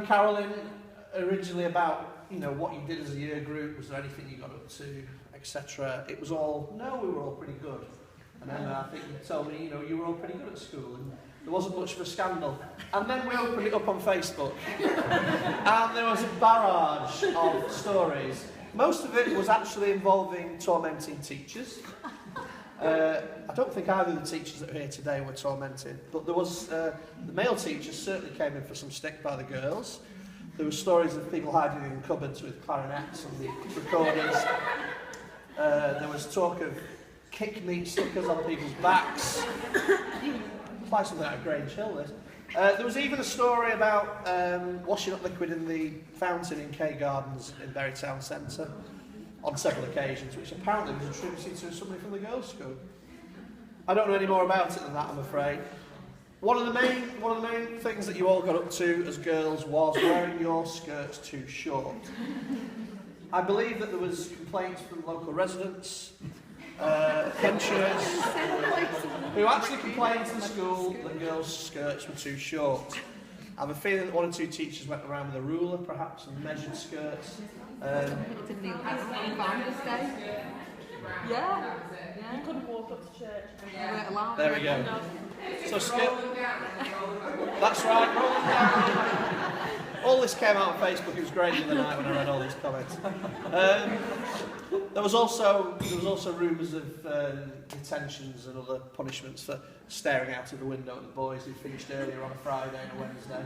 remember, Carolyn, originally about, you know, what you did as a year group, was there anything you got up to, etc. It was all, no, we were all pretty good. And then I think you told me, you know, you were all pretty good at school, and there wasn't much of a scandal. And then we opened it up on Facebook, and there was a barrage of stories. Most of it was actually involving tormenting teachers. I don't think either of the teachers that are here today were tormented, but there was, the male teachers certainly came in for some stick by the girls. There were stories of people hiding in cupboards with clarinets and recorders. There was talk of kick meat stickers on people's backs. It's like something out of Grange Hill, this. There was even a story about washing up liquid in the fountain in Kew Gardens in Bury Town Centre on several occasions, which apparently was attributed to somebody from the girls' school. I don't know any more about it than that, I'm afraid. One of the main things that you all got up to as girls was wearing your skirts too short. I believe that there was complaints from local residents, pensioners, who actually complained to the school that girls' skirts were too short. I have a feeling that one or two teachers went around with a ruler, perhaps, and measured skirts. Yeah. You couldn't walk up to church. There we go. So that's right, rolling down. All this came out on Facebook. It was great the other night when I read all these comments. There was also rumours of detentions and other punishments for staring out of the window at the boys who finished earlier on a Friday and a Wednesday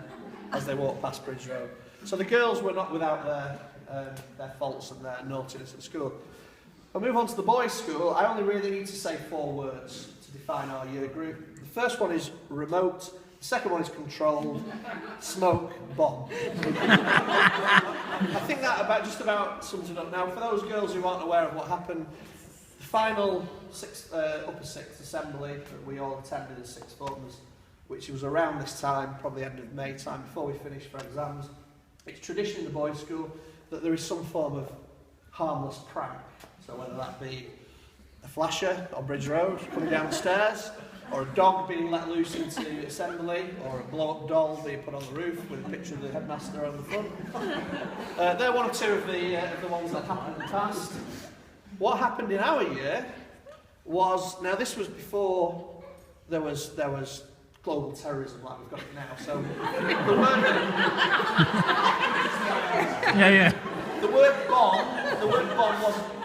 as they walked past Bridge Road. So the girls were not without their faults and their naughtiness at school. I'll move on to the boys' school. I only really need to say 4 words to define our year group. The first one is remote. The second one is controlled. Smoke, bomb. I think that just about sums it up. Now, for those girls who aren't aware of what happened, the final upper sixth assembly that we all attended as sixth formers, which was around this time, probably end of May time, before we finished for exams. It's tradition in the boys' school that there is some form of harmless prank. So whether that be a flasher on Bridge Road coming down the stairs, or a dog being let loose into the assembly, or a blow-up doll being put on the roof with a picture of the headmaster on the front. They're one or two of the ones that happened in the past. What happened in our year was, now this was before there was global terrorism like we've got it now, so the word bomb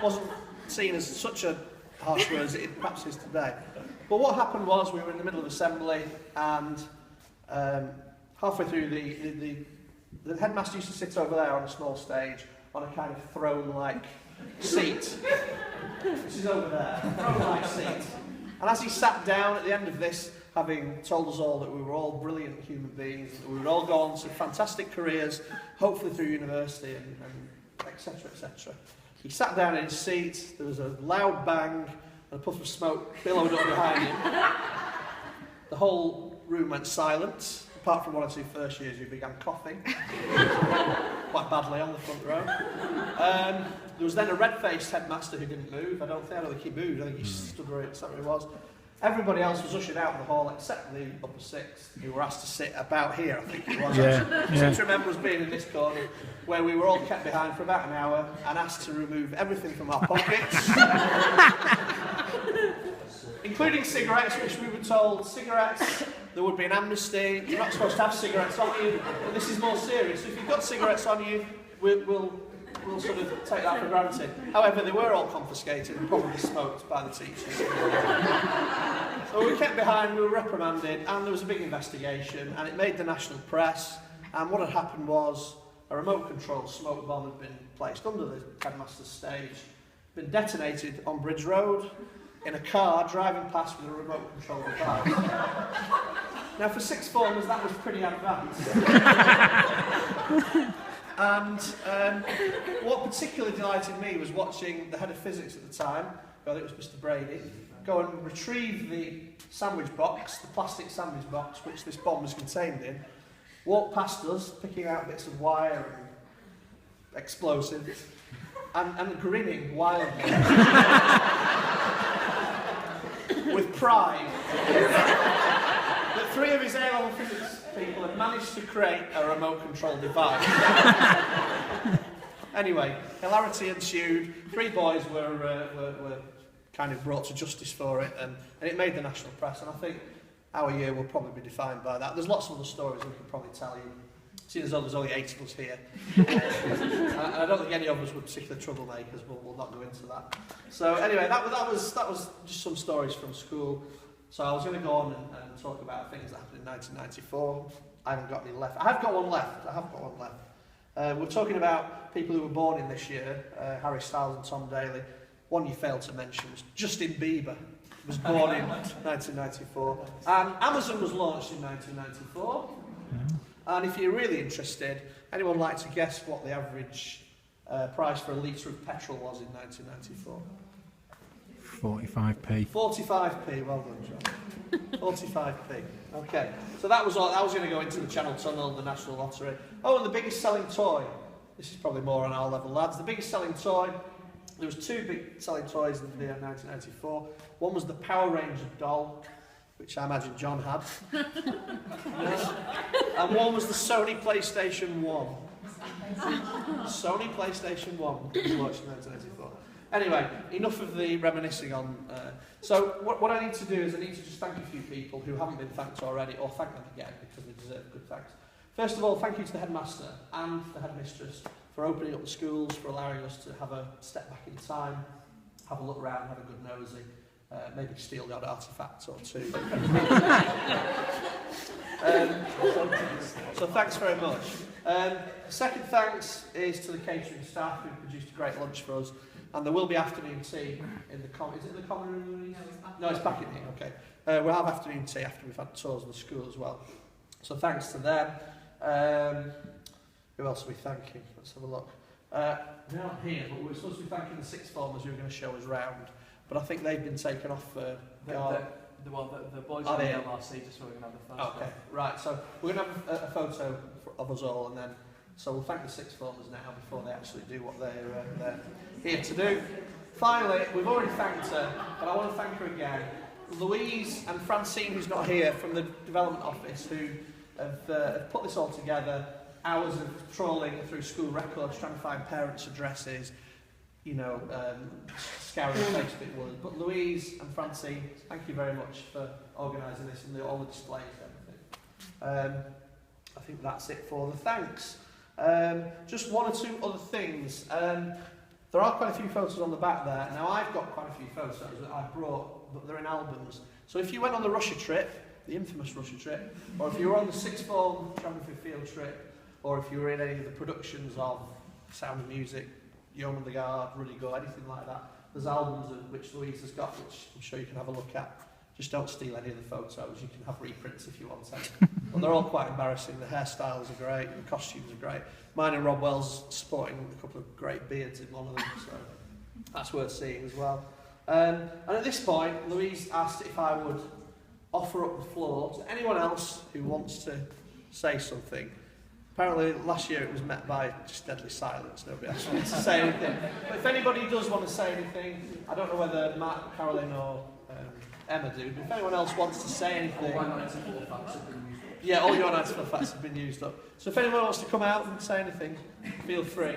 wasn't seen as such a harsh word as it perhaps is today. But what happened was we were in the middle of assembly, and halfway through the headmaster used to sit over there on a small stage on a kind of throne-like seat, which is over there, a throne-like seat. And as he sat down at the end of this, having told us all that we were all brilliant human beings, that we would all go on to fantastic careers, hopefully through university and etc., etc. He sat down in his seat, there was a loud bang, and a puff of smoke billowed up behind him. The whole room went silent, apart from one or two first years who began coughing quite badly on the front row. There was then a red-faced headmaster who didn't move. I don't think he moved. I think he stood where he was. Everybody else was ushered out of the hall except the upper sixth, who were asked to sit about here, I think it was. I seem to remember us being in this corner, where we were all kept behind for about an hour and asked to remove everything from our pockets, including cigarettes, which we were told, cigarettes, there would be an amnesty, you're not supposed to have cigarettes on you, but this is more serious. So if you've got cigarettes on you, we'll sort of take that for granted. However, they were all confiscated and probably smoked by the teachers. So we were kept behind, we were reprimanded, and there was a big investigation, and it made the national press. And what had happened was a remote-controlled smoke bomb had been placed under the headmaster's stage, been detonated on Bridge Road in a car driving past with a remote-controlled device. Now, for sixth formers, that was pretty advanced. And what particularly delighted me was watching the head of physics at the time, I think it was Mr. Brady, go and retrieve the sandwich box, the plastic sandwich box which this bomb was contained in, walk past us, picking out bits of wire and explosives, and grinning wildly with pride that 3 of his A-level physics people had managed to create a remote control device. Anyway, hilarity ensued. 3 boys were kind of brought to justice for it, and it made the national press. And I think our year will probably be defined by that. There's lots of other stories we could probably tell you. Seeing as though there's only 8 of us here. And I don't think any of us were particular troublemakers, but we'll not go into that. So anyway, that was just some stories from school. So I was going to go on and talk about things that happened in 1994. I haven't got any left. I have got one left. We're talking about people who were born in this year, Harry Styles and Tom Daley. One you failed to mention was Justin Bieber. Was born in 1994. And Amazon was launched in 1994. And if you're really interested, anyone like to guess what the average price for a litre of petrol was in 1994? 45p. 45p, well done, John. 45p. Okay, so that was all. That was going to go into the Channel Tunnel, the National Lottery. Oh, and the biggest selling toy. This is probably more on our level, lads. The biggest selling toy. There was 2 big selling toys in the year 1994. One was the Power Ranger doll, which I imagine John had. And one was the Sony PlayStation 1. Sony PlayStation 1 was launched in 1984. Anyway, enough of the reminiscing on... So what I need to do is I need to just thank a few people who haven't been thanked already, or thank them again because they deserve good thanks. First of all, thank you to the headmaster and the headmistress for opening up the schools, for allowing us to have a step back in time, have a look around, have a good nosy, maybe steal the odd artefact or 2. So thanks very much. Second thanks is to the catering staff who produced a great lunch for us. And there will be afternoon tea in the common... Is it in the common room? No, it's back in here, okay. We'll have afternoon tea after we've had tours of the school as well. So thanks to them. Who else are we thanking? Let's have a look. They're not here, but we're supposed to be thanking the sixth formers who are going to show us round. But I think they've been taken off for... The boys on the LRC just so we can have a photo. Okay, right. So we're going to have a photo of us all, and then... So we'll thank the sixth formers now before they actually do what they're here to do. Finally, we've already thanked her, but I want to thank her again. Louise and Francine, who's not here, from the Development Office, who have put this all together. Hours of trawling through school records, trying to find parents' addresses, you know, scouring the Facebook world. But Louise and Francine, thank you very much for organising this and all the displays and everything. I think that's it for the thanks. Just 1 or 2 other things. There are quite a few photos on the back there. Now, I've got quite a few photos that I've brought, but they're in albums. So if you went on the Russia trip, the infamous Russia trip, or if you were on the sixth form geography field trip, or if you were in any of the productions of Sound of Music, Yeoman the Guard, Ruddy Go, anything like that, there's albums of which Louise has got, which I'm sure you can have a look at. Just don't steal any of the photos. You can have reprints if you want to. Well, they're all quite embarrassing. The hairstyles are great. The costumes are great. Mine and Rob Wells sporting a couple of great beards in one of them, so that's worth seeing as well. And at this point, Louise asked if I would offer up the floor to anyone else who wants to say something. Apparently, last year it was met by just deadly silence. Nobody else wanted to say anything. But if anybody does want to say anything, I don't know whether Matt, Carolyn, or Emma do, but if anyone else wants to say anything... All my 94 facts have been used up. Yeah, all your 94 facts have been used up. So if anyone wants to come out and say anything, feel free.